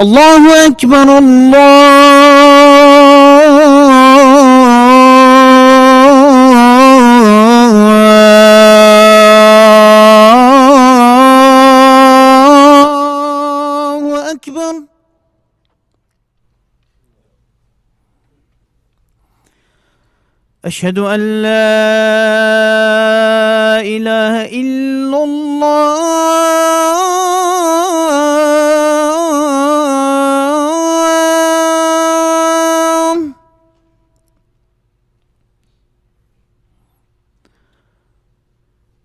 الله أكبر. الله أكبر. أشهد أن لا إله إلا الله.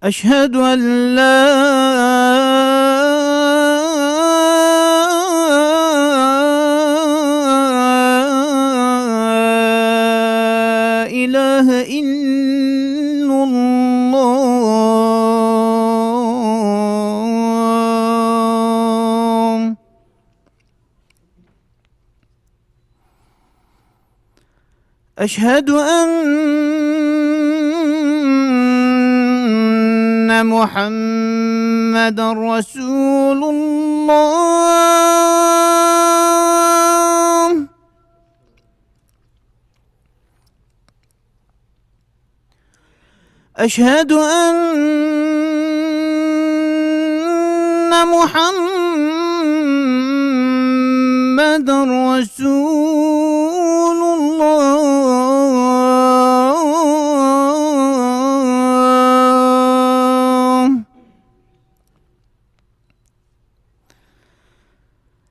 أشهد أن لا إله إلا الله. أشهد أن محمد رسول الله. أشهد أن محمد رسول الله.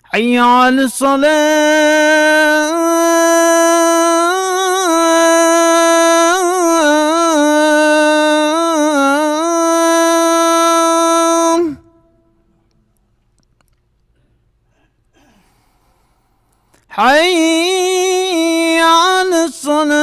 حي على الصلاة. حي على الصلاة.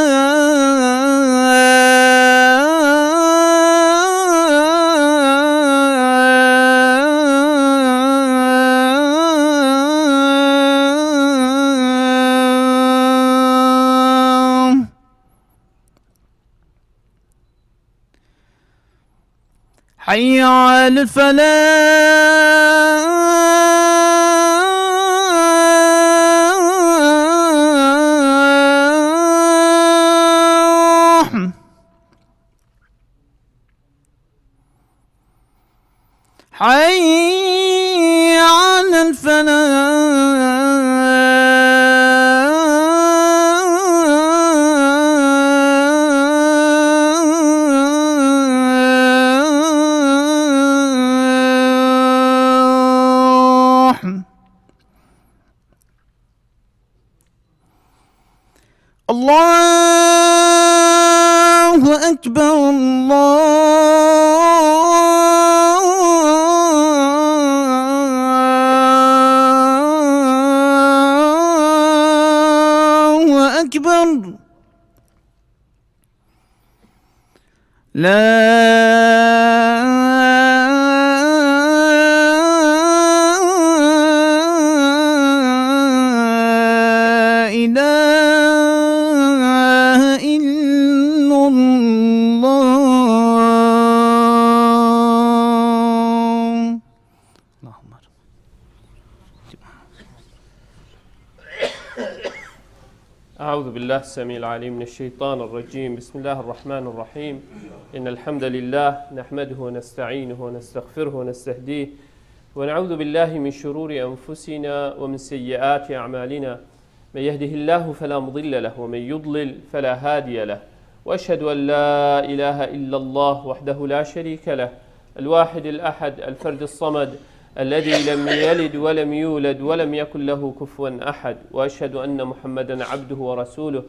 حي على الفلاح. حي على الفلاح. الله أكبر. الله أكبر. لا إله إلا الله. اللهم أعوذ بالله السميع العليم من الشيطان الرجيم. بسم الله الرحمن الرحيم. إن الحمد لله نحمده ونستعينه ونستغفره ونستهديه ونعوذ بالله من شرور أنفسنا ومن سيئات أعمالنا. من يهده الله فلا مضل له ومن يضلل فلا هادي له. وأشهد أن لا إله إلا الله وحده لا شريك له الواحد الأحد الفرد الصمد الذي لم يلد ولم يولد ولم يكن له كفوا أحد. وأشهد أن محمدا عبده ورسوله.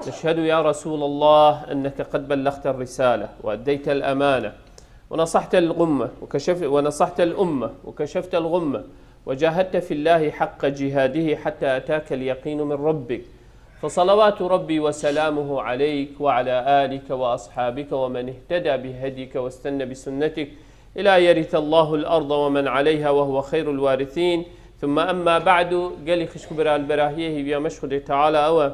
نشهد يا رسول الله أنك قد بلغت الرسالة وأديت الأمانة ونصحت الأمة وكشفت الغمة وجاهدت في الله حق جهاده حتى أتاك اليقين من ربك. فصلوات ربي وسلامه عليك وعلى آلك وأصحابك ومن اهتدى بهديك واستنى بسنتك إلى يرث الله الأرض ومن عليها وهو خير الوارثين. ثم أما بعد قال خشك برا البراهيه بيا مشهد تعالى أو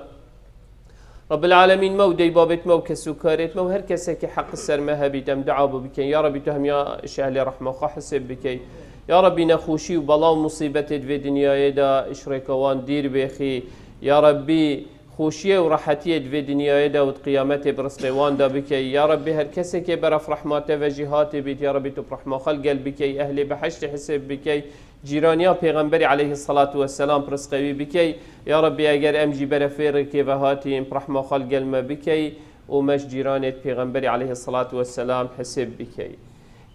رب العالمين مودي بابت مو كسكرت مو هر كسك حق السر ما هبي دم دعوا بك يا رب تهم يا شهل رحمة وحسب بك یا ربی نخوشی و بلا و مصیبت دوی دنیای دا اشرکوان دیر بخی یا ربی خوشی و راحتی دوی دنیای دا و قیامت برسقوان دا بکی یا ربی هر کسی که برف رحمت و جهات بید یا ربی تو رحمه خلق بکی اهل بحشت حساب بکی جیرانیا پیغمبری علیه الصلاة والسلام برسقوی بکی یا ربی اگر امجی برفیر که و هاتی رحمه خلق ما بکی و مش جیرانت پیغمبری علیه الصلاة والسلام حساب بکی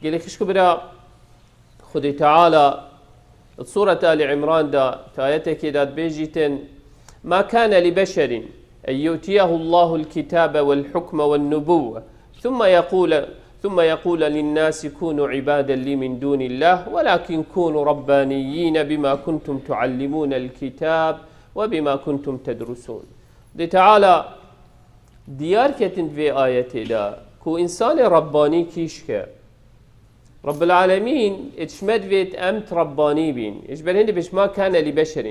قال خشكو برا خدي تعالى سورة آل عمران دا تآياتك داد بيجيتن ما كان لبشر أن يؤتيه الله الكتاب والحكم والنبوة ثم يقول للناس كونوا عبادا لي من دون الله ولكن كونوا ربانيين بما كنتم تعلمون الكتاب وبما كنتم تدرسون دي تعالى ديار كتن في آياتي دا كو إنسان رباني كيشك رب العالمين اتشمد فيت أمت رباني بين إجبر هندي بش ما كان لبشر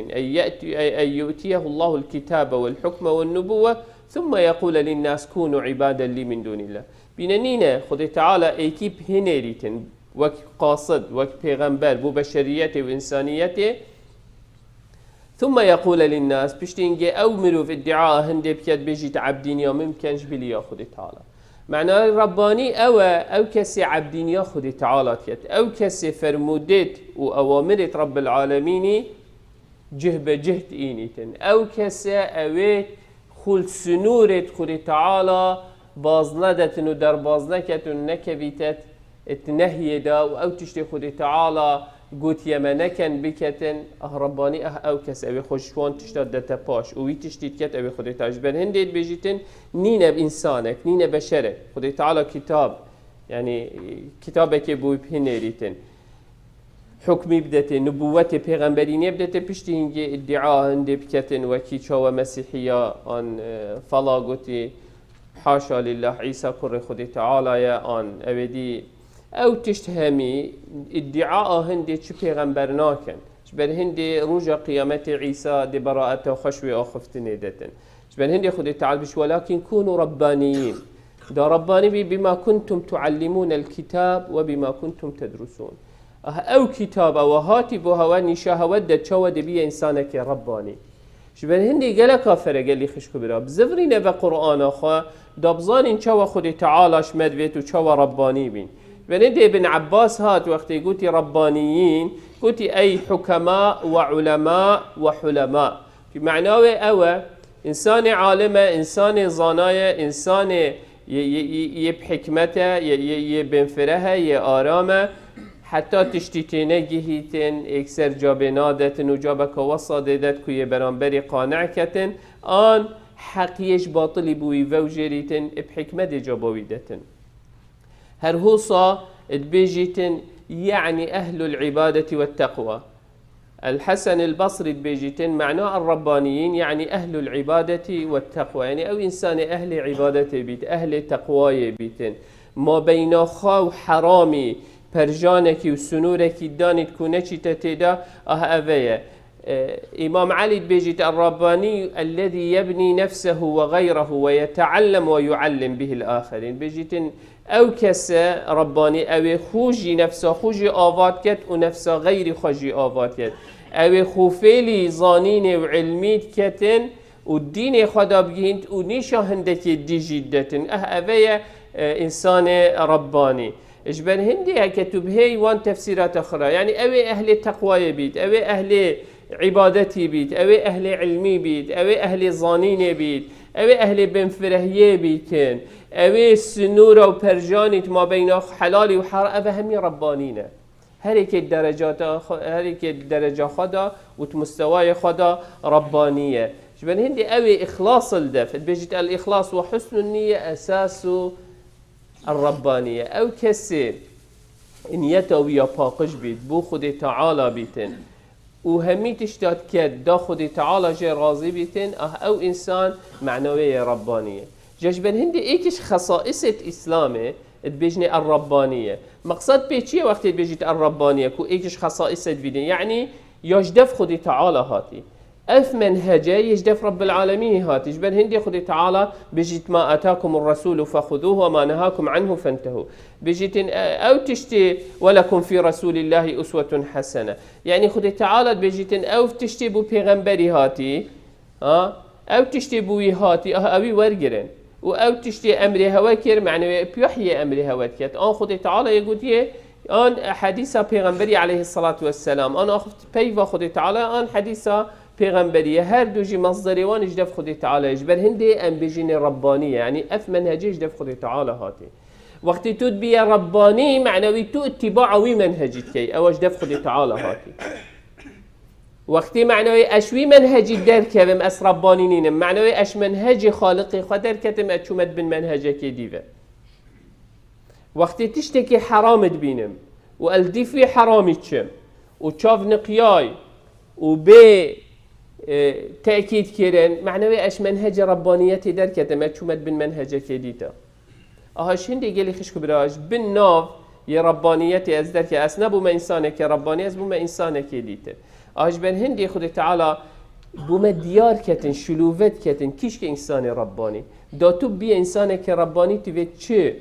أن يؤتيه الله الكتاب والحكم والنبوة ثم يقول للناس كونوا عبادا لي من دون الله بيننينا خد تعالى ايكيب هنريتن وك قاصد وك پیغمبر بو بشريته وإنسانيته ثم يقول للناس بشتينجي أومروا في ادعاء هندي بكاد بيجيت عبدين يا ممكنش بلي خد تعالى معناه رباني أو كسي عبدين ياخد تعالى كت أو كسي فرمودت وأوامرت رب العالمين جه بجهت إينيتن أو كسي أويت خل سنورت خد تعالى بازندتن ودر بازنكتن نكبيتت اتنهي دا أو تشتي خد تعالى قوت يمنكن بكتن رباني أو كس أوي خوشوان تشتاد دتا باش وي تشتيت كت أوي خدي تعجبن هنديت بيجيتن نينا بإنسانك نينا بشرك خدي تعالى كتاب يعني كتابك بوي بهنيريتن حكمي بدته نبوته پیغمبريني بدته پشتي هنگي ادعاء هندي بكتن وكي چاو مسيحية ان فلا قوتي حاشا لله عيسى كر خدي تعالى يا ان أبدي او تشتهمي ادعاء هندي چه پیغمبر ناکن بر هندي روجا قيامت عيسى دي براءته وخشوي اخفتني دتن بر هندي خدي تعال بش ولكن كونوا ربانيين دا رباني بما كنتم تعلمون الكتاب وبما كنتم تدرسون او كتاب او هاتي بو هواني شهود تشود بي انسانك رباني شبن هندي قال كافر قال لي خشكو برا بزفرين بقرآن اخا دابزان چوا خدي تعالى شمد بيتو چوا رباني بين بنده ابن عباس هات وقت يقولي ربانيين قلتي أي حكماء وعلماء وحلماء في معناه أو إنسان عالمة إنسان زاناية إنسان يبحكمته يبنفرها يآرامه حتى تشتيتين جهيتين اكسر جابنادتن وجابك وصاددت كي برانبري قانع كتن آن حقيش باطلي بوي ووجريتن بحكمة جابويدتن هر هوصا تبيجيتن يعني أهل العبادة والتقوى الحسن البصري تبيجيتن معناه الربانيين يعني أهل العبادة والتقوى يعني أو إنسان أهل عبادة بيت أهل تقوى بيتن ما بين خا وحرامي برجانك وسنورك دانت كونتش تتدا أهأفيا إمام علي تبيجيت الرباني الذي يبني نفسه وغيره ويتعلم ويعلم به الآخرين بيجيتن او کس ربانی او خوشی نفسا خوشی آواد کد و نفسا غیر خوشی آواد کد او خوفیلی زانین و علمیت کتن و دین خدا بگیند و نیشا هندکی دیجیدتن اوه انسان ربانی اجبر هندی هكتب هي وان تفسيرات اخرى يعني اوه اهل تقوى بيت اوه اهل عبادتي بيت اوه اهل علمي بيت اوه اهل زانين بيت اوه اهل بنفرهيه بيتن اوه سنورة و پرجانت ما بين حلال و حرام اوه همي ربانينه هر یک درجه خدا و مستوای خدا ربانيه شبن هندي اوه اخلاص الدف بيجت الاخلاص وحسن النية اساس الربانيه او كسي نيته ويا باقش بيت بو خدي تعالى بيتن و همي تشتاد كد دا خدي تعالى جي راضي بيتن او انسان معنوية ربانية جاجبن هندي ايكش خصائص اسلامه تبيجني الربانية مقصد بيتشي وقت بيجيت الربانية كو ايكش خصائص تبيدين يعني يجدف خدي تعالى هاتي اف منهجه يجدف رب العالمين هات يجبر هندي خدي تعالى بجيت ما اتاكم الرسول فخذوه وما نهاكم عنه فانتهوا بجيت او تشتي ولكم في رسول الله اسوة حسنة يعني خدي تعالى بجيت او تشتي بو پیغمبري هاتي او تشتي بوي هاتي اوي ورگرن و او تشتي امر هوا كير معنوي بيحيي امر هوا كيت ان خدي تعالى يقول آن حدیث پیغمبری علیه الصلاة والسلام آن آخفت پیوا خدای تعالی آن حدیث پیغمبری هر دوجی مصدری وان اجدف خدای تعالی اجبر هندی ام بجین ربانی یعنی اف منهجی اجدف خدای تعالی هاتی وقتی تو بی ربانی معنوی تو اتباع وی منهجیت کی او اجدف خدای تعالی هاتی وقتی معنوی اشوی منهجی در کبم اس ربانی نینم معنوی اش منهجی خالقی خود در کتم اچومت بن منهجه کی دیوه وقتی تشتكي حرامت بينم والدي في حرامي تشم وتشاف نقياي وبي تأكيد كيرن معنوي اش منهج ربانيتي دركت ما تشومت بن منهج كديتا اهاش هندي قالي خشكو براج بالناف يا ربانيتي از درك اسنا بو ما انسانك رباني از بو ما انسانك كديتا اهاش بن هندي خدي تعالى بو ما ديار كتن شلوفت كتن كيش انسان رباني داتو بي انسانك رباني تبي تشي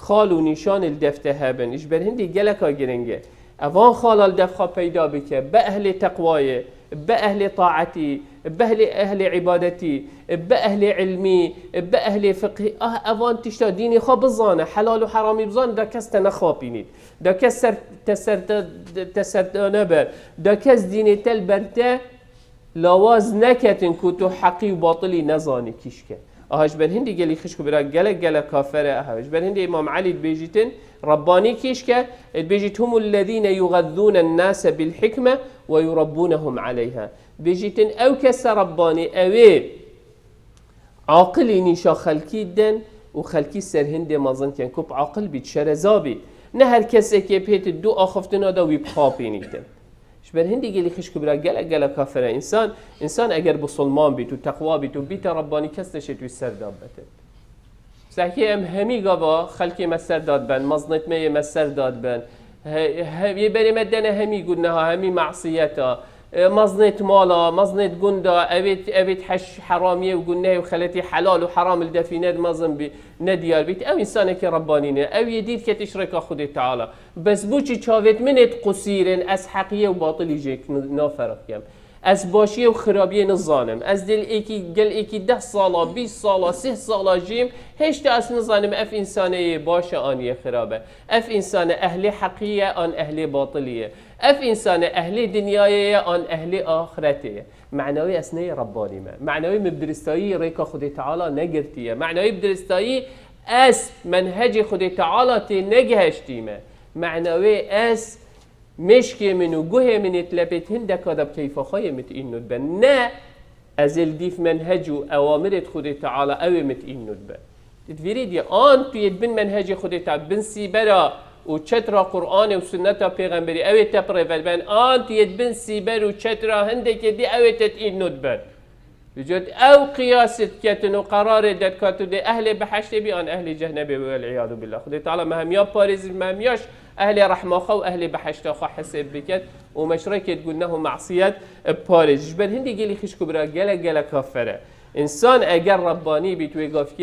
خال و نشان الدفته هبن ایش بر هندی گلکا گرنگه اوان خال الدفخه پیدا بکه به اهل تقوای به اهل طاعتی به اهل عبادتی به اهل علمی به اهل فقهی اوان تشتا دینی خواه بزانه حلال و حرامی بزانه دا کس تنخوابینید دا کس تسردانه بر دا کس دینی تل برده لواز نکتن که تو حقی و باطلی نزانی کیش که اهاش بر هندی گلی خشکو برا گله کافره اهاش بر هندی امام علی بیجیتن ربانی کیش که بیجیت هم الذين يغذون الناس بالحكمه ويربونهم عليها بیجیتن او کس ربانی اوی عاقلی نیشا خلکی دن و خلکی سر هندی مازن کن کب عاقل بید شرزابی نه هر کسی که پیت دو آخفتنا دا وی بخابینیدن بر هندی گلی خشکو برا گله کافره انسان اگر بسلمان بیت و تقوا بیت و بیت ربانی کس نشه توی سر داد بته سحکی ام همی گاوا خلکی مسر داد بن مزنت می مسر داد بن یه بری مدنه همی گونه ها همی معصیتا مزنت مالا مزنت گندا اویت حش حرامیه و گنه و خلتی حلال و حرام الدفینه مزن بی ندیار بیت او انسانه که ربانینه او یدید که تشرک خود تعالی بس بوچی چاوت منت قصیرن از حقیه و باطلی جیک نافرق کم از باشیه و خرابیه نظانم از دل ایکی 10 سالا 20 سالا 30 سالا جیم هشت از نظانم اف انسانه باشه آنیه خرابه اف انسان اهل حقیه آن اهل باطلیه اف انسان اهل دنیایه آن اهل آخرته معنوی اسنه ربانی ما معنوی مبدرستایی ریکا خود تعالی نگرتیه معنوی مبدرستایی اس منهج خود تعالی تی نگهشتیمه معنوی اس مشکی منو گوه من اتلبت هندک آدب کیفا خواهی متئین ندبن نه از الدیف منهج و اوامرت خود تعالی اوی متئین ندبن تدفیرید یا آن توید بن منهج خود تعالی بن سیبرا و چترا قرآن و سنت پیغمبری اوی تپره بن آن توید بن سیبر و چترا هندک دی اوی تتئین ندبن بجد او قیاست کتن و قرار داد کاتو دی اهل بحشت بی آن اهل جهنبی والعیاذ بالله خود تعالی مهمیا پاریز مهمیاش اهل رحمه و اهل بحشت خو حساب بکد و مشرکت گناه معصیت پاریز بر هندی گلی خشکو برا گله کافره انسان اگر ربانی بیت و گفت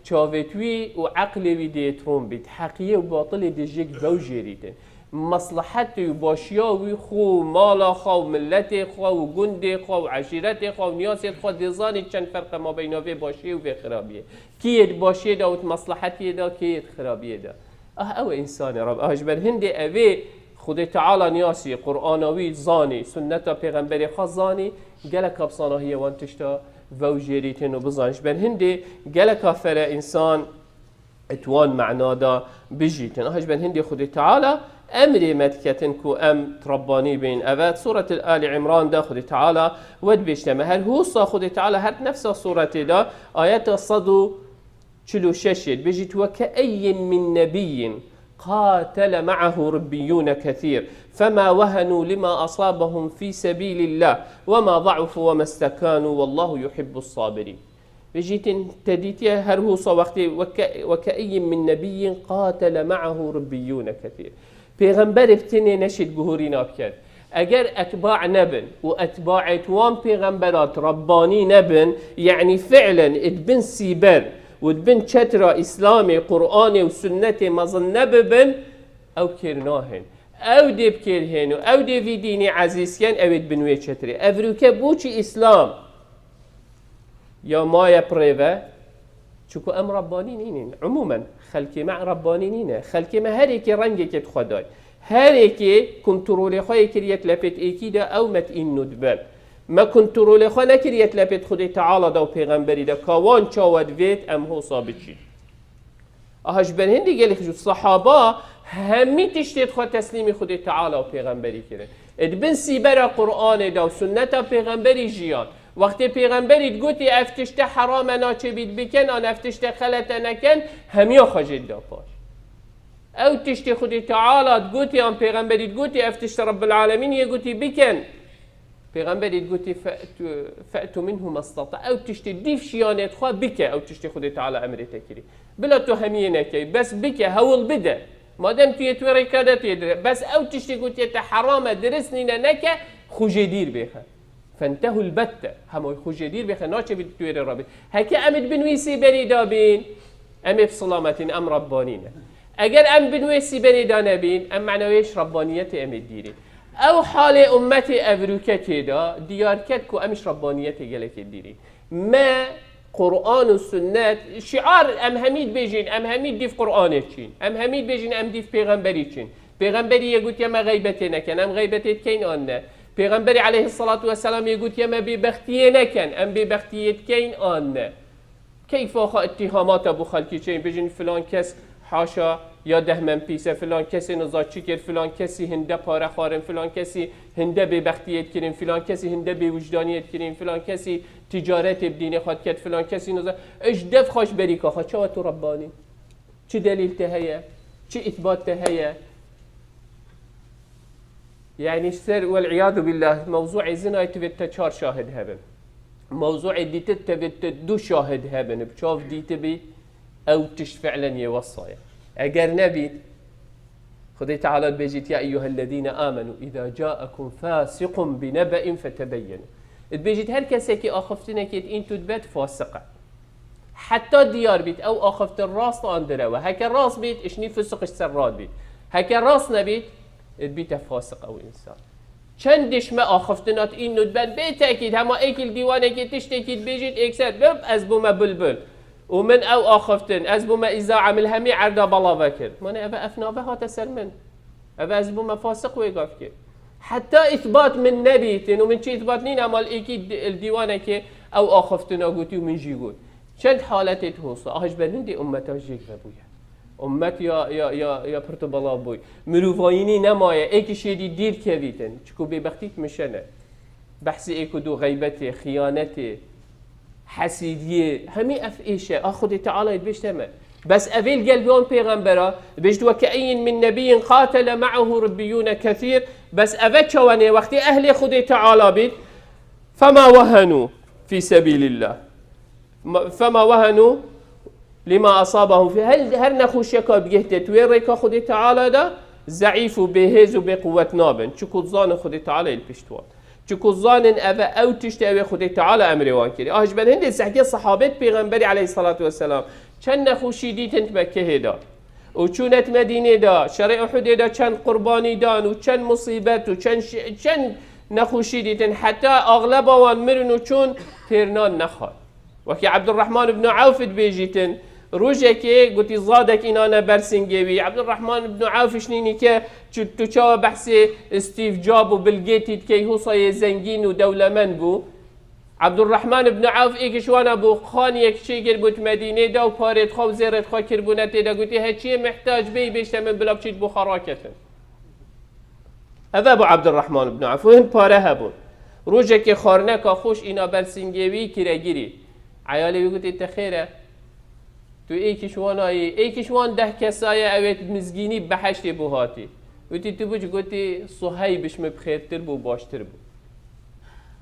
چاوتوی و عقل وی دیتروم بیت حقیه و باطل دیجک وجریته مصلحت و باشیاوی خو مالا خو ملت خو و گند خو و عشیرت خو و نیاست خو دیزانی چند فرق ما بین وی باشی و وی خرابیه کیت باشی دا و مصلحتی دا کیت خرابیه دا او انسان رب اجبر هندی اوی خود تعالی نیاسی قرآنوی زانی سنت پیغمبر خاص زانی گله کبسانهی وان تشتا وجریتن و بزانش بر هندی گله کافر انسان اتوان معنا دا بجیتن اجبر هندی خود تعالی امری مدکتن کو ام تربانی بین اوت سورة آل عمران دا خود تعالی ود بیشتمه هر هوصا خود تعالی هر نفس سورة دا آیت 146 بجیت وكأي من نبي قاتل معه ربيون كثير فما وهنوا لما أصابهم في سبيل الله وما ضعفوا وما استكانوا والله يحب الصابرين بجيت تديتي هرهوصا وقت وكأي من نبي قاتل معه ربيون كثير پیغمبر ابتنی نشید گهوری ناب کرد اگر اتباع نبن و اتباع توان پیغمبرات ربانی نبن یعنی فعلا ادبن سیبر و ادبن چترا اسلام قرآن و سنت مظن نببن او کرناهن او دب کرهن و او دي دینی عزیز کن او ادبن وی چتری افروکه بوچی اسلام یا مایا پریوه چکو ام ربانی نینین عموما خلکی مع ربانی نینه خلکی ما هر ایکی رنگی که خدای هر ایکی کنترول خواهی کریت لپت ایکی دا او مت این ندبن ما کنترول خواه نکریت لپت خودی تعالی دا و پیغمبری دا کاوان چاود وید ام هو ثابت شید اهاش بر هندی گلی خجو صحابه همی تشتید خواه تسلیم خودی تعالی و پیغمبری کرد ادبن سیبر قرآن دا و سنت پیغمبری جیان وقتی پیغمبری گوتی افتشته حرام ناچه بید بکن آن افتشته خلط نکن همیا خجید دا پاش او تشتی خودی تعالی گوتی آن پیغمبری گوتی افتشته رب العالمین یه گوتی بکن پیغمبری گوتی فأتو منه مستطع او تشتی دیف شیانت خواه بکه او تشتی خودی تعالی امری تکری بلا تو همیه نکی بس بکه هول بده مادم توی توی ریکاده توی دره بس او تشتی گوتی تا حرام درست نینه نکه خوجه دیر بخه فانتهوا البتة هموی خوجه دیر بخه ناچه بید توی رابی هکه امید بنویسی بری دابین امی بسلامتین ام ربانینه اگر ام بنویسی بری دا نبین ام معنویش ربانیت امید دیری او حال امت افروکه دا دیار کد که امش ربانیت گلک دیری ما قرآن و سنت شعار ام همید بجین ام همید دیف قرآن چین ام همید بجین ام دیف پیغمبری چین پیغمبری یگوت یا ما غیبت نکن ام غیبتت کین آن نه پیغمبری علیه الصلاة والسلام یگوت یا ما ببختیه نکن ام ببختیت کین آن نه کیف آخا اتهامات ابو خلکی چین بجین فلان کس حاشا یا دهمن پیسه فلان کسی نزاچ چی کرد فلان کسی هنده پاره خارن فلان کسی هنده ببختیت کرین فلان کسی هنده بوجدانیت کرین فلان کسی تجارت بدین خود کرد فلان کسی نزاچ اش دف خوش بری که خود چه تو ربانی چه دلیل تهیه چه اثبات تهیه يعني سر والعياذ بالله موضوع زنا يتبت 4 شاهد هبن موضوع ديت تبت 2 شاهد هبن بشوف ديت بي او تش فعلا يوصايا اگر نبي خدي تعالى بيجيت يا ايها الذين امنوا اذا جاءكم فاسق بنبأ فتبينوا بيجيت هر كسي كي اخفتنا كيت انتو تبت فاسقه حتى ديار بيت او اخفت الراس اندره وهك الراس بيت اشني فسقش سراد بيت هك الراس نبيت بيت فاسق او انسان چندش ما آخفتنات این ندبن به تأکید همه ایکل دیوانه که تشتکید بيجيت اکسد بب از بوما بلبل ومن او آخفتن از بوما اذا عمل همي عردا بلا بكر من ابا افنابه هات سلمن ابا از بوما فاسق ويقاف كر حتى اثبات من نبيتن ومن چه اثبات نين عمل ايكي الديوانه که او آخفتنا قوتي ومن جي قول چند حالتي توصى اهج بلندي امتا جيك بويا امت یا پرتبالا بوی مروفاینی نمایه ایکی شیدی دیر کویتن چکو ببختیت مشنه بحث ایکو دو غیبت خیانت حسیدیه همی اف ایشه خود تعالی بیشت همه بس اویل قلبیان پیغمبرا بیشت وکعین من نبی قاتل معه ربیون کثیر بس اوه چوانه وقتی اهل خود تعالی بید فما وهنوا في سبيل الله فما وهنوا لما أصابهم في هل نخوش يكا بيهتة تويريكا خدي تعالى دا ضعيف وبهز وبقوة نابن چكو ظان خدي تعالى البشتوان چكو ظان أفا أو تشتوي خدي تعالى أمري وان كري أهجبن هندي سحكي صحابات پیغمبري عليه الصلاة والسلام چن نخوشي ديتنت مكه دا وچونت مدينة دا شرع أحد دا چن قرباني دان وچن مصيبت وچن نخوشي ديتن حتى أغلب وان مرن وچون تيرنان نخال وكي عبد الرحمن بن عوف بيجيتن روجك قلت زادك إنانا برسنجيوي عبد الرحمن بن عوف شنيني كه تشاو بحث ستيف جاب وبيل جيتس كي هو صاي زنجين ودولة من بو عبد الرحمن بن عوف إيش وانا بو خان يكشي قربت مدينة دا وبارد خو زيرت خو كربونات دا قلت هالشيء محتاج بي بيشتمل بلا بشيت بخراكة هذا أبو عبد الرحمن بن عوف وين بارها بون روجك خارنك خوش إنا برسنجيوي كراجري عيالي يقول تخيره تو ایکیشوان 10 کسای اوید مزگینی بحشت بوهاتی وتی تو بوچ گوتی صهیبش مبخیرتر بو باشتر بو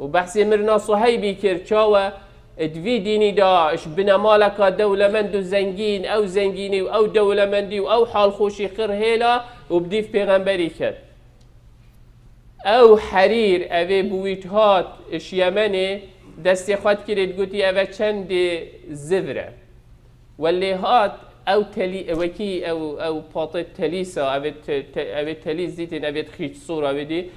و بحثی مرنا صهیبی کرچاوه ادوی دینی داش بنمالکا دولمند و زنگین او زنگینی و او دولمندی و او حال خوشی خر هیلا و بدیف پیغمبری کرد او حریر اوه بویت هات اش یمنه دستی خواد کرد گوتی اوه چند زفره ولی هات او تلی وکی او پاطت تلیسا اوه تلیس دیتن اوه خیچ صور اوه دی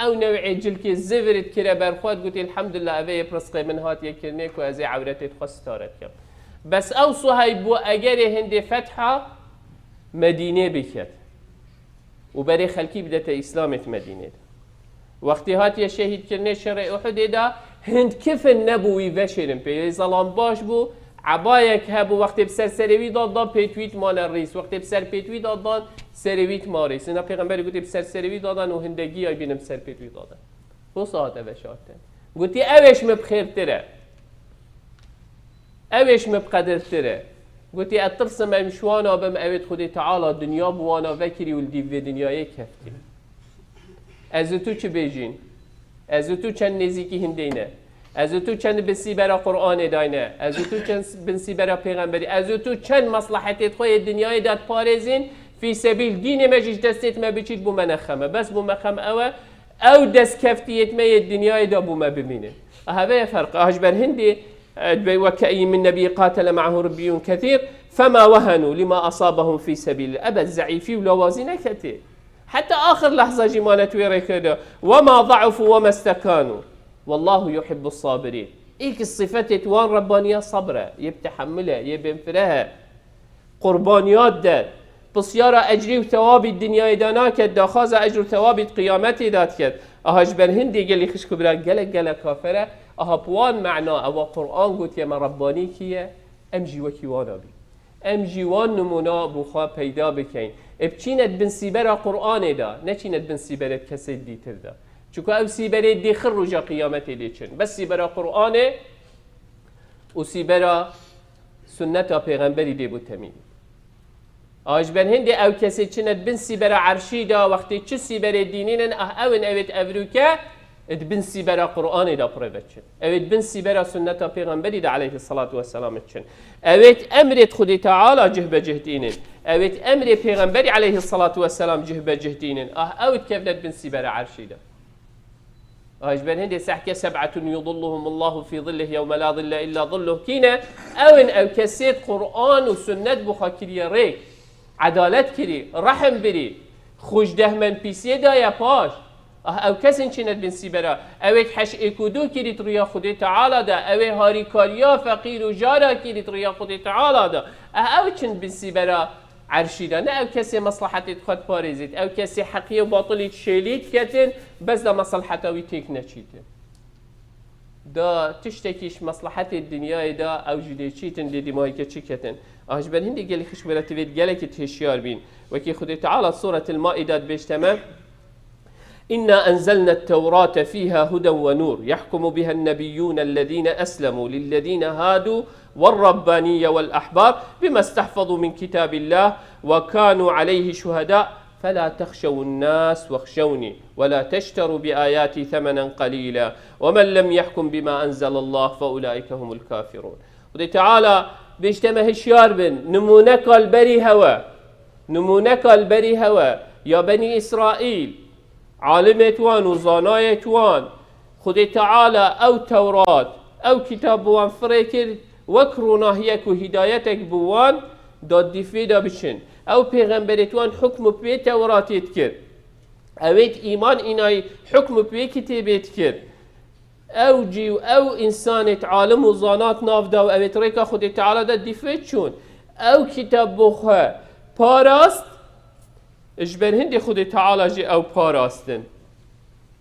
او نوع جل که زفرت کرد برخواد گوتی الحمدلله اوه پرسقه من هات یکرنه که از عورتت خواستارت کرد بس او صهيب بو اگر هند فتحه مدینه بکد و برای خلکی بدت اسلامت مدینه وقتی هات شهید کرنه شرع احد دا هند کف نبوی وشرم پی ظلام باش بو عبایک هبو وقتی بسر سروی داد پیتویت مال الرئیس وقتی بسر پیتویت داد سرویت ماریس اینا پیغمبر گفتی بسر سروی دادن و هندگی ای بینم سر پیتویت دادن بو ساعت وشاتن گفتی اوش مبخیر تره اوش مبقدر تره گوتی اترسم امشوانا بم اوید خودی تعالی دنیا بوانا وکری ولدی و دنیای کفتی از تو چه بیجین؟ از تو چند نزیکی هندینه؟ از تو چند بسی برا قرآن داینه؟ از تو چند بسی برا پیغمبری؟ از تو چند مصلحتت خوی دنیای داد پارزین فی سبیل دین مجیش دستت ما بچید بو منخمه بس بو مخم او دست کفتیت ما دنیای دا بو ما ببینه هذا فرق اجبر هندی وكأي من نبي قاتل معه ربيون كثير فما وهنوا لما أصابهم في سبيل أبد زعيفي ولوازين كثير حتى آخر لحظة جمالة ويركده وما ضعفوا وما استكانوا والله يحب الصابرين إيك الصفات توان ربانية صبرة يبتحملها يبنفرها قربانيات دار بصيارة أجري وثواب الدنيا داناك داخاز أجر وثواب قيامتي ذات كد أهاجبر هندي قال لي خش كبرى قال كافرة أها بوان معنا أو قرآن قلت يا رباني كيه أم جيوكي وانا بي أم جيوان نمونا بخوا پیدا بكين ابچينت بن سيبرا قرآن دا نچينت بن سيبرت كسي دي تردا چوكو او سيبرت دي خر رجا قيامتي دي چن بس سيبرا قرآن و سيبرا سنة پیغمبری دي بو تمين آجبن هندي او كسي چنت بن سيبرا عرشي دا وقتی چه سيبرت دينين اون اوت افروكا اد بن سيبرا قرآن دا پربچن اوت بن سيبرا سنة پیغمبری دا عليه الصلاة والسلام چن اوت امرت خودي تعالى جهب جهدينين اوت امر پیغمبری عليه الصلاة والسلام جهب جهدينين اوت كيفنت بن سيبرا عرشي دا اجبن هندي سحكي سبعة يظلهم الله في ظله يوم لا ظل الا ظله كينا او كسيت قرآن وسنة بخاكري ريك عدالت كري رحم بري خوش دهمن بيسي دا يا باش او كسن چينت بن سيبرا اوه حش اكودو كري تريا خدي تعالى دا اوه هاري كاريا فقير و جارا كري تريا خدي تعالى دا اوه چند بن سيبرا عرشي دا نه او كسي مصلحتي تخد باريزيت او كسي حقية و باطلي تشيليت كتن بس دا مصلحتاوي تيك نچيتن دا تشتكيش مصلحة الدنيا دا او جدي چيتن دي دماغي كتشي كتن اجبر هندي قال خش براتبيت قالك تهشيار بين وكي خدي تعالى سورة المائدة بيجتمع إنا أنزلنا التوراة فيها هدى ونور يحكم بها النبيون الذين أسلموا للذين هادوا والربانية والأحبار بما استحفظوا من كتاب الله وكانوا عليه شهداء فلا تخشوا الناس واخشوني ولا تشتروا بآياتي ثمنا قليلا ومن لم يحكم بما أنزل الله فأولئك هم الكافرون خدي تعالى بيجتمع هشيار بن نمونك البري هوا نمونك البري هوا يا بني إسرائيل عالمتوان وزانايتوان خدي تعالى أو توراة أو كتاب بوان فريكر وكرونا هيك وهدايتك بوان داد دفيدا بشن أو پیغمبرتوان حكم بي توراة يتكر أويت إيمان إناي حكم بي كتاب يتكر او جيو او انسان عالم وزانات نافدا و اوت ريكا خدي تعالى دا دفيت شون او كتاب بوخه باراست اجبر هندي خدي تعالى جي او باراستن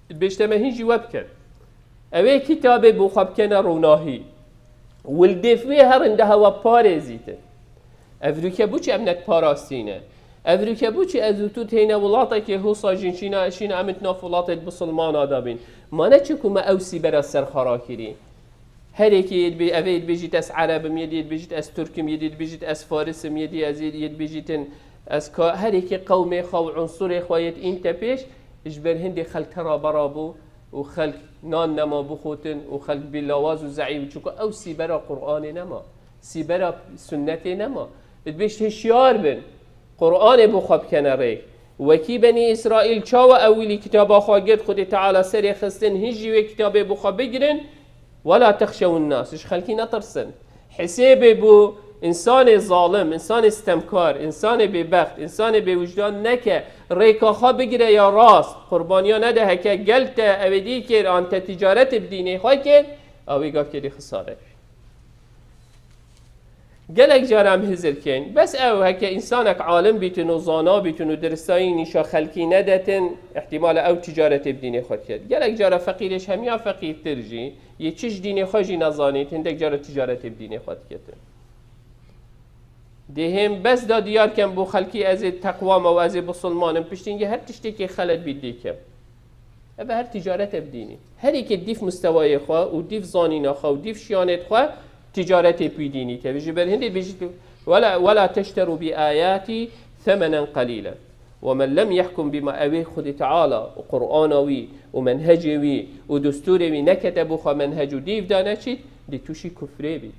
بيجتمع هنجي وبكر اوه كتاب بوخه بكنا روناهي والدفي هرنده و بارزيتن افروكا بوچي امنت باراستينه افریقا بوچی از تو تینه ولاته که حسا جنشینا شینا امت ناف ولاته بسلمان آدابین ما نه ما اوسی برا سر خراکیری هر یکی ید بیجیت از عربم ید بیجیت از ترکم ید بیجیت از فارسم ید بیجیتن از هر یکی قوم خو عنصر خوایت این تپیش اجبر هندی خلق ترا برابو و خلق نان نما بخوتن و خلق بلاواز و زعیم چون اوسی برا قرآن نما سی برا سنت نما بیشت هشیار بن قرآن بخواب کناره وكي بني إسرائيل شاوة أولي كتاب خواجد خد تعالى سري خستن هجي وكتاب بخوا بجرن ولا تخشوا الناس إيش خلكي نطرسن حسابي بو إنسان ظالم إنسان استمكار إنسان ببخت إنسان بوجدان نكا ريكا خا بجري يا راس قربانيا نده هكا قلت أبدي كير أنت تجارة بديني خواي كير أو يقف كيري خسارة قالك جارم هزر كين بس او هكا انسانك عالم بيتن وزانا بيتن ودرساي نشا خلقي ندتن احتمال او تجارة بديني خود كد قالك جارة فقيرش هم يا فقير ترجي يتشش ديني خوشي نزاني تندك جارة تجارة بديني خود كد دهم بس دا ديار كم بو خلقي از تقوام و از بسلمانم پشتینگه هر تشتی که خلد بیدی کم ابا هر تجارت بديني هر که دیف مستوای خواه و دیف زانینا خواه و دیف شیانت خواه تجارتي بيديني كبيجي بالهندي بيجي ولا تشتروا بآياتي ثمنا قليلا ومن لم يحكم بما أويه خد تعالى وقرآنوي ومنهجوي ودستوري نكتبوا خا منهج ديف دانشي دي توشي كفري بي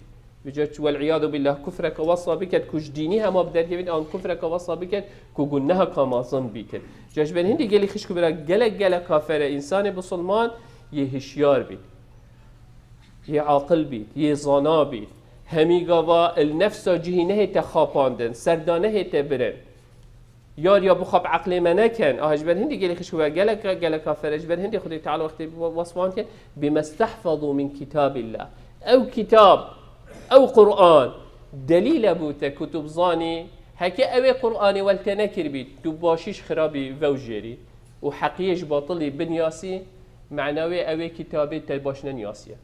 بيجي والعياذ بالله كفرك وصى بك كوش دينيها ما بدر كبين أن كفرك وصى بك كوجنها كما ظن بك جاش بالهندي قال لي خشكو بلا جل كافر إنسان بسلمان يهشيار بي یه عاقل بید یه زانا بید همی گاوا النفس جهینه تخاپاندن سردانه تبرن یار یا بخاب عقل ما نکن اجبر هندی گلی خشکو گل کافر اجبر هندی خدای تعالی وقتی وصفان کن بما استحفظوا من كتاب الله او كتاب او قرآن دلیل بوده کتب زانی هکه او قرآنی والتنکر بید تو باشیش خرابی ووجری و حقیش باطلی بنیاسی معنوی او کتابی تباش ننیاسیه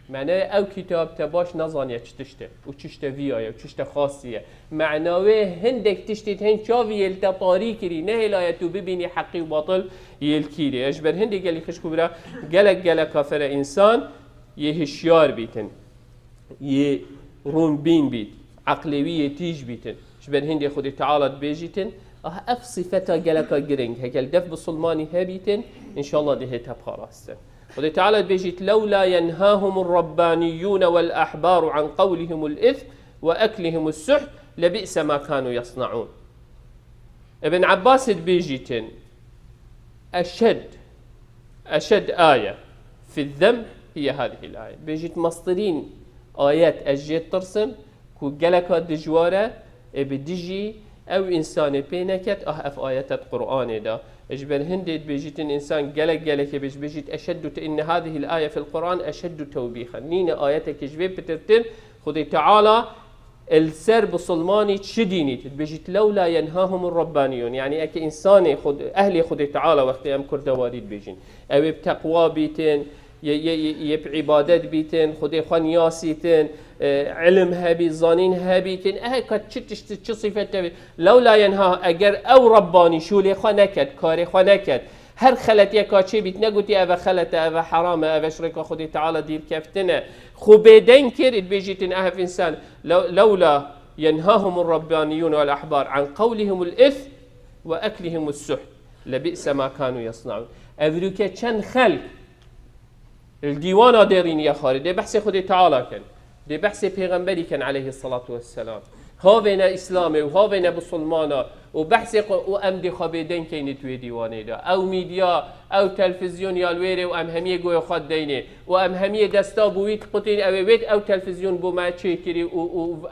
معناه او كتاب تباش نظانية تشته وتشته فيايا وتشته خاصية معناه هندك تشتت هن شافي يلتطاري كري نهي تو ببيني حقي وباطل يلكيري اجبر هندي قال لي خشكو برا قالك كافر انسان يهشيار بيتن يرون بين بيت عقلوية تيج بيتن اجبر هندي خدي تعالى بيجيتن اف صفتا قالك جرينج هيك الدف بسلماني هابيتن ان شاء الله دي تبقى راستن خدي تعالى بيجيت لولا ينهاهم الربانيون والأحبار عن قولهم الإثم وأكلهم السحت لبئس ما كانوا يصنعون ابن عباس بيجيتن أشد آية في الذنب هي هذه الآية بيجيت مصدرين آيات أجيت ترسم كو جلكا دجوارة بدجي أو إنسان بينكت أف آيات القرآن ده اجبر هنديت بيجيتن إنسان جلك بيجيت أشد إن هذه الآية في القرآن أشد توبيخا نين آياتك جبين بترتن خدي تعالى السر بصلماني تشديني بيجيت لولا ينهاهم الربانيون يعني أك إنساني خد أهلي خدي تعالى وقت أم كردواريد بيجين أو بتقوى بيتن يبعبادات بيتن خدي خوان ياسيتن علم هبي زانين هبيتن كات تش صفات لولا ينها اگر او رباني شو لي خنكت كاري خنكت هر خلت يكاتشي بيت نغوتي اوا خلت اوا حرام اوا شرك خدي تعالى دير كفتنا خبيدن كرد بيجيتن اهف انسان لولا ينهاهم الربانيون والاحبار عن قولهم الاثم واكلهم السحت لبئس ما كانوا يصنعون افريكا كان خلق الديوان دارين يا خالد دي بحث خدي تعالى كان دي بحث پیغمبري كان عليه الصلاة والسلام هاوينا إسلامي وهاوينا بسلمانا وبحث وأم دي خبيدين كين توي ديواني دا أو ميديا أو تلفزيون يالويري وأم همية قوي خد ديني وأم همية دستا بويت قطين أو ويت أو تلفزيون بوما تشيكري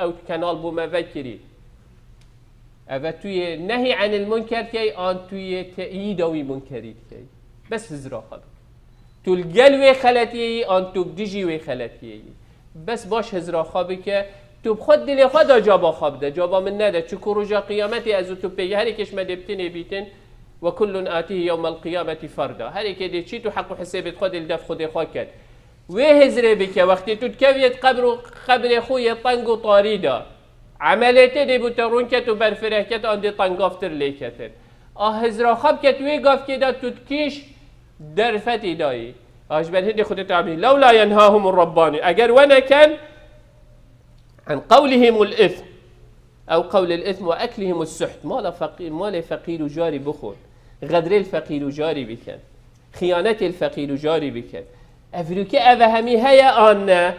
أو كانال بوما فكري أو توي نهي عن المنكر كي أن توي تأييدوي منكريت كي بس هزرا خد تو القلوي خلتي أن تو بديجي وي خلتي بس باش هزرا خابي که تو بخود دل خدا جابا خواب ده جابا من نده چو کروجا قیامتی از تو پیه هری کش مدبتنی بیتن و کل آتیه یوم القیامت فردا هری که دی چی تو حق و حسابت خود الدف خود خواه کد و هزره بکه وقتی تو تکویت قبر خوی طنگ و طاریده عملیت دی بوترون که تو برفره کت آن دی طنگافتر لیکتن هزرا خواب کت وی گاف که دا تو تکیش درفتی دایی أجبر هندي خدت عمي لولا ينهاهم الرباني أجر وانا كان عن قولهم الإثم أو قول الإثم وأكلهم السحت ما لا فقير جاري بخون غدر الفقير جاري بكن خيانة الفقير جاري بكن أفريكا أفهمي هيا أنا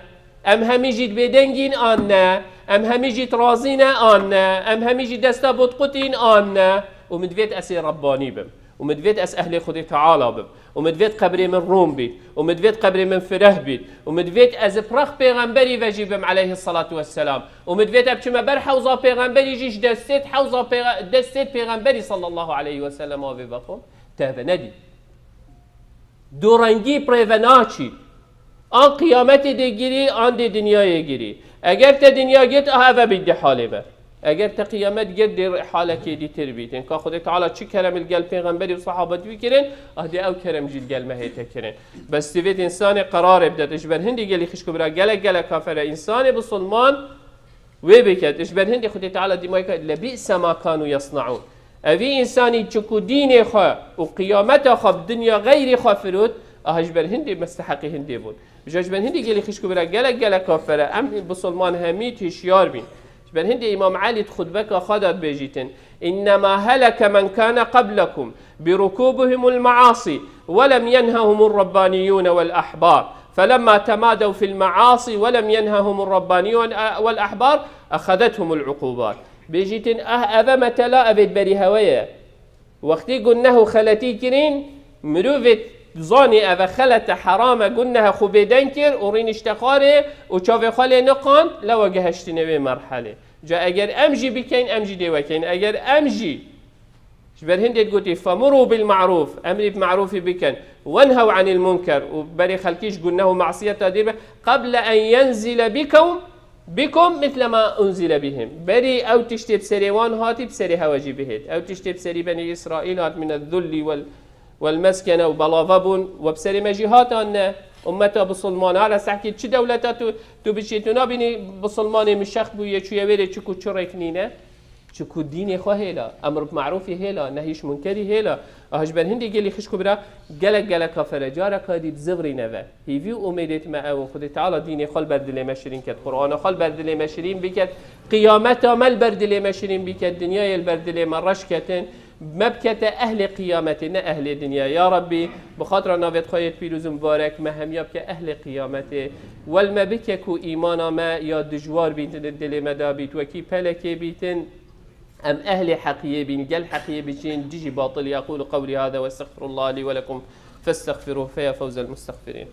أم همي جيت بدنجين أنا أم همي جيت رازينا أنا أم همي جيت دستا بطقتين أنا ومدفيت أسي رباني بم ومدفيت أس أهل خدي تعالى بم ومدفيت قبري من روم بيت ومدفيت قبري من فره بيت ومدفيت أز برخ بيغمبري وجيبم عليه الصلاة والسلام ومدفيت أبشما بر حوزة بيغمبري جيش دستيت حوزة دستيت بيغمبري صلى الله عليه وسلم وفي بخم تهب ندي دورنگی پریوناچی آن قیامت دیگری آن دی دنیای گیری اگر تا دنیا گیت آها بیدی حاله بر اگر تا قیامت گیت دی حاله کی دی تربیتن که خود تعالی چی کرم الگل پیغمبری و صحابت بیکرن دی او کرم جیل گل مهیت کرن بس تیوید انسان قرار بدت اشبر هندی گلی خش کبرا گل کافر انسان بسلمان و بکت اشبر هندی خود تعالی دی مایک لبئس ما كانوا يصنعون اوی انسانی چکو دین خواه و قیامت خواه دنیا غیر خواه فرود اجبر هندی مستحقی هندی بود اجبر هندی گلی خشکو برا گله کافره ام بسلمان همی تشیار بین اجبر هندی امام علی خطبه که خادت بجیتن انما هلك من كان قبلكم بركوبهم المعاصي ولم ينههم الربانيون والأحبار فلما تمادوا في المعاصي ولم ينههم الربانيون والأحبار أخذتهم العقوبات بيجيتن أبا متلا أبيت بري هوايا وقتي قلناه خلتي كرين مروفت ظاني أبا خلت حرام قلناها خبيدان كر ورين اشتخاري وشافي خالي نقان لو جهشتنا بمرحلة جا أجر أمجي بكين أمجي دي وكين أجر أمجي شبر هندي تقولي فمروا بالمعروف أمري بمعروف بكن وانهوا عن المنكر وبري خلكيش قلناه معصية تدير قبل أن ينزل بكم مثل ما أنزل بهم بري أو تشتي بسريوان هاتي بسري هواجي بهت أو تشتي بسري بني إسرائيل هات من الذل والمسكنة وبلاغبون وبسري مجيهات أن أمتا بسلمان على سحكي تش دولتا تو بشيتونا بني بسلمان مشخ بو يشو يويري چكو چركنينه چكو دين خو هيلا امر بمعروف هيلا نهيش منكري هيلا اهجبر هندي قال لي خشكو برا قال كافر جارا كادي بزغري نفا هي اميدت ما او خد تعالى دين خال بردل مشرين كت قران خال بردل مشرين بكت قيامته مال بردل مشرين بكت دنيا البردل مرش كتن مبكت اهل قيامتنا اهل الدنيا يا ربي بخاطر نافت خايت بيروز مبارك ما هم يبكى اهل قيامته والمبككو ايمانا ما يا دجوار بيتن الدل مدا بيت وكي بلكي بيتن أم أهل حقية بين جل حقية بجين جيجي باطل يقول قولي هذا واستغفر الله لي ولكم فاستغفروه فيا فوز المستغفرين.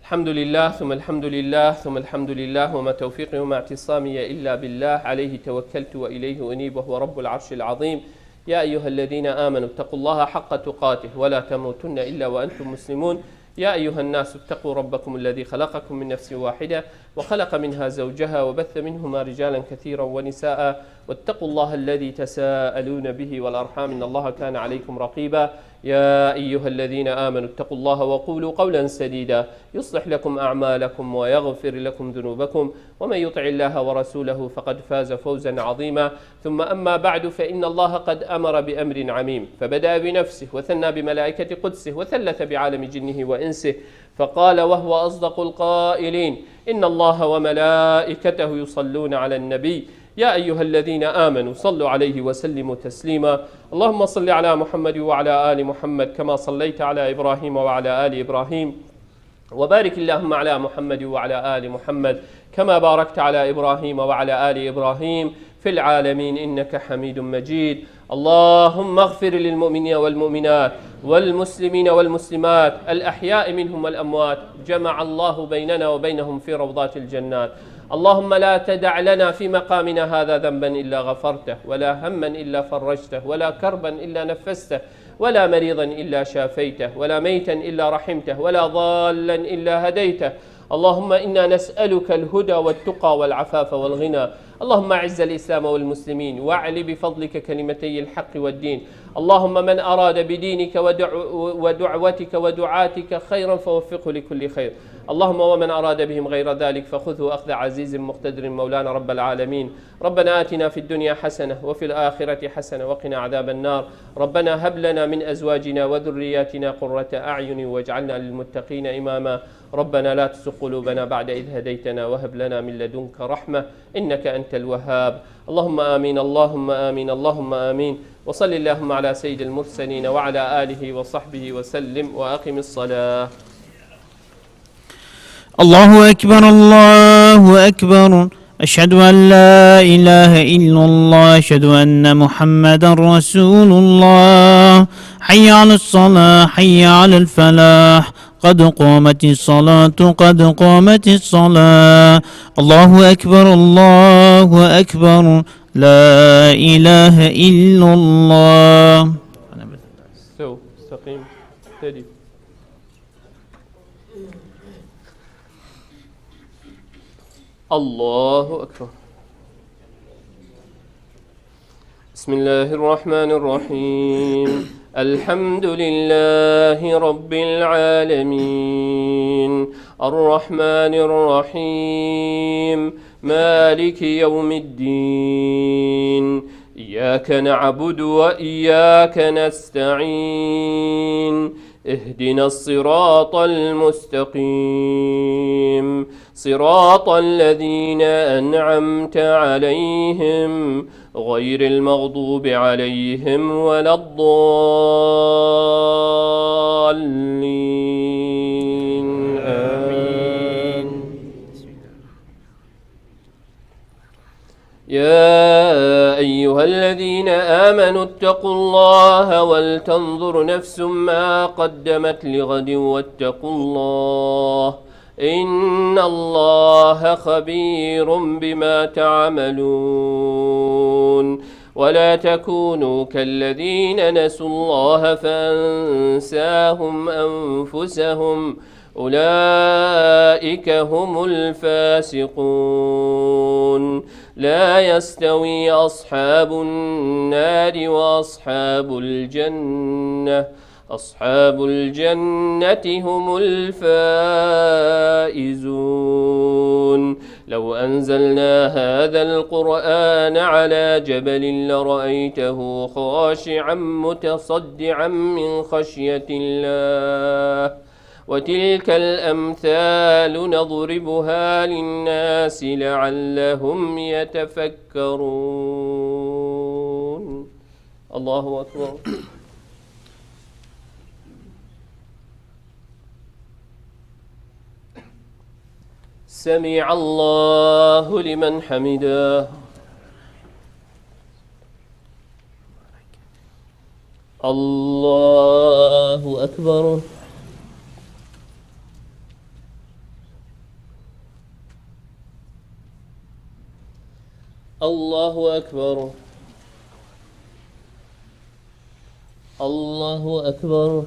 الحمد لله ثم الحمد لله ثم الحمد لله وما توفيقي وما اعتصامي إلا بالله عليه توكلت وإليه أنيب وهو رب العرش العظيم. يا أيها الذين آمنوا اتقوا الله حق تقاته ولا تموتن إلا وأنتم مسلمون. يا أيها الناس اتقوا ربكم الذي خلقكم من نفس واحدة وخلق منها زوجها وبث منهما رجالا كثيرا ونساء واتقوا الله الذي تساءلون به والأرحام إن الله كان عليكم رقيبا. يا أيها الذين آمنوا اتقوا الله وقولوا قولا سديدا يصلح لكم أعمالكم ويغفر لكم ذنوبكم ومن يطع الله ورسوله فقد فاز فوزا عظيما. ثم أما بعد فإن الله قد أمر بأمر عميم فبدأ بنفسه وثنى بملائكة قدسه وثلث بعالم جنه وإنسه فقال وهو أصدق القائلين إن الله وملائكته يصلون على النبي يا أيها الذين آمنوا صلوا عليه وسلموا تسليما. اللهم صل على محمد وعلى آل محمد كما صليت على إبراهيم وعلى آل إبراهيم وبارك اللهم على محمد وعلى آل محمد كما باركت على إبراهيم وعلى آل إبراهيم في العالمين إنك حميد مجيد. اللهم اغفر للمؤمنين والمؤمنات والمسلمين والمسلمات الأحياء منهم والأموات جمع الله بيننا وبينهم في روضات الجنات. اللهم لا تدع لنا في مقامنا هذا ذنبا إلا غفرته ولا هما إلا فرجته ولا كربا إلا نفسته ولا مريضا إلا شافيته ولا ميتا إلا رحمته ولا ضالا إلا هديته. اللهم إنا نسألك الهدى والتقى والعفاف والغنى. اللهم أعز الإسلام والمسلمين واعل بفضلك كلمتي الحق والدين. اللهم من أراد بدينك ودعوتك ودعاتك خيرا فوفقه لكل خير. اللهم ومن أراد بهم غير ذلك فخذه أخذ عزيز مقتدر مولانا رب العالمين. ربنا آتنا في الدنيا حسنة وفي الآخرة حسنة وقنا عذاب النار. ربنا هب لنا من أزواجنا وذرياتنا قرة أعين واجعلنا للمتقين إماما. ربنا لا تزغ قلوبنا بعد إذ هديتنا وهب لنا من لدنك رحمة إنك أنت الوهاب. اللهم آمين اللهم آمين اللهم آمين. وصل اللهم على سيد المرسلين وعلى آله وصحبه وسلم وأقم الصلاة. الله أكبر الله أكبر. أشهد أن لا إله إلا الله. أشهد أن محمدا رسول الله. حي على الصلاة حي على الفلاح. قد قامت الصلاة قد قامت الصلاة. الله أكبر الله أكبر. لا إله إلا الله. استو استقيم اهتدي. الله أكبر. بسم الله الرحمن الرحيم. الحمد لله رب العالمين الرحمن الرحيم مالك يوم الدين إياك نعبد وإياك نستعين اهدنا الصراط المستقيم صراط الذين أنعمت عليهم غير المغضوب عليهم ولا الضالين آمين. يا أيها الذين آمنوا اتقوا الله ولتنظر نفس ما قدمت لغد واتقوا الله إن الله خبير بما تعملون. ولا تكونوا كالذين نسوا الله فأنساهم أنفسهم أولئك هم الفاسقون. لا يستوي أصحاب النار وأصحاب الجنة أصحاب الجنة هم الفائزون. لو أنزلنا هذا القرآن على جبل لرأيته خاشعا متصدعا من خشية الله وتلك الأمثال نضربها للناس لعلهم يتفكرون. الله أكبر. سمع الله لمن حمده. الله أكبر. الله أكبر. الله أكبر.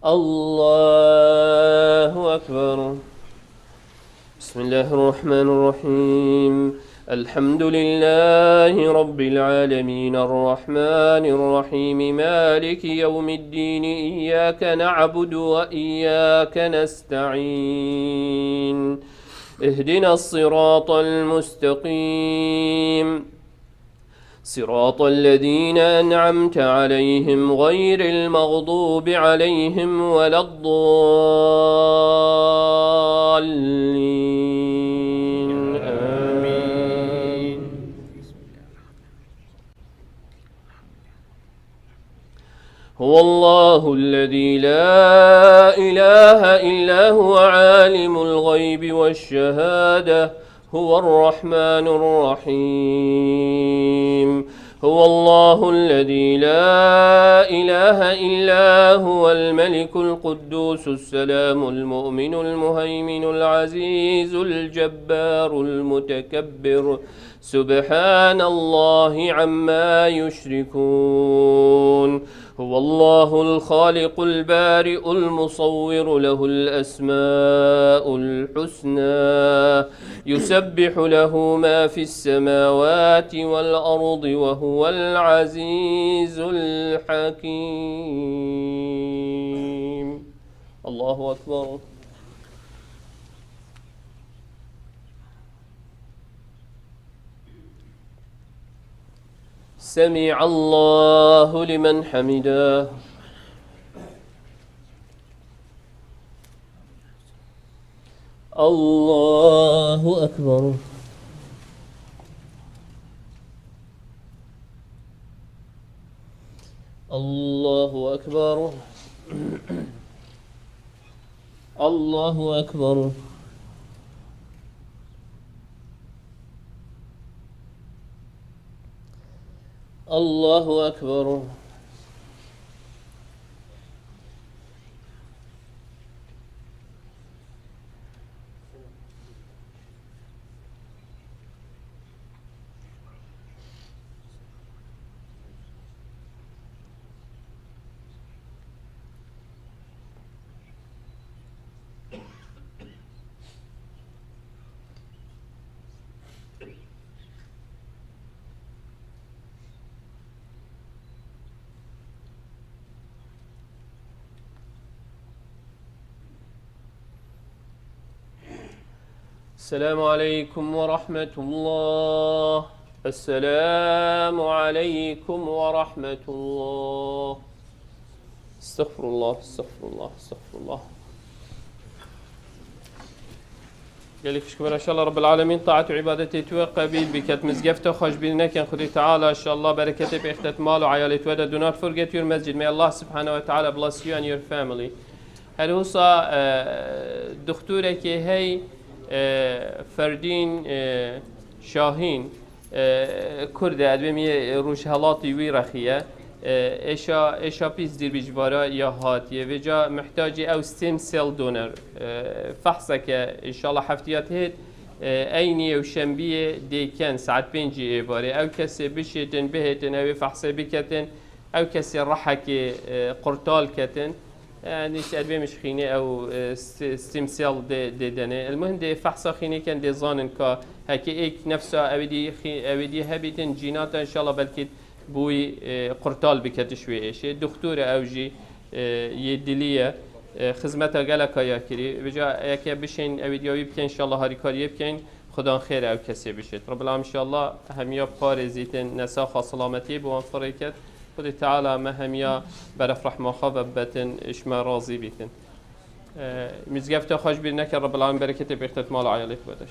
الله أكبر. بسم الله الرحمن الرحيم. الحمد لله رب العالمين الرحمن الرحيم مالك يوم الدين إياك نعبد وإياك نستعين اهدنا الصراط المستقيم صراط الذين أنعمت عليهم غير المغضوب عليهم ولا الضالين آمين. هو الله الذي لا إله إلا هو عالم الغيب والشهادة هو الرحمن الرحيم. هو الله الذي لا إله إلا هو الملك القدوس السلام المؤمن المهيمن العزيز الجبار المتكبر سبحان الله عما يشركون. هو الله الخالق البارئ المصور له الأسماء الحسنى يسبح له ما في السماوات والأرض وهو العزيز الحكيم. الله أكبر. سمع الله لمن حمده. الله أكبر. الله أكبر الله أكبر الله أكبر السلام عليكم ورحمة الله السلام عليكم ورحمة الله استغفر الله استغفر الله استغفر الله قال لك شكرا إن شاء الله رب العالمين طاعة وعبادتي توقبي بكت مزقفته خوش بينك يا خدي تعالى إن شاء الله بركته بإختت مال وعيالي تودا do not forget your masjid may Allah subhanahu wa ta'ala bless you and your family هل وصا دكتورك هي فردين شاهين كرد ادومی روش هلاتی وی رخیه ایشا پیز دیر بیجوارا یا هاتیه و جا محتاجی او ستیم سیل دونر فحصه که انشالله هفتیات هید اینی و شنبیه دیکن ساعت 5 ایواره او کسی بشیتن بهتن او فحصه بکتن او کسی رحک قرطال کتن يعني أدوية مش خينة أو استمثال ددنة المهم ده فحص خينة كان ده ظانن كا هكي إيك نفسه أودي هبيتن جينات إن شاء الله بلكي بوي قرطال بكت شوي إيش دكتورة أوجي يدلية خدمتها جالك يا كري بجا ياك بشين أودي يبكي إن شاء الله هاريكاري يبكين خدا خير أو كسي بشيت رب العالمين إن شاء الله هميا بارزيتن نساخ سلامتي بوان فريكت خدي تعالى ما هميا برف رحمة خببتن إشما راضي بيتن مزقفت خوش بينك رب العالمين بركته بيختت مال عيالك بدش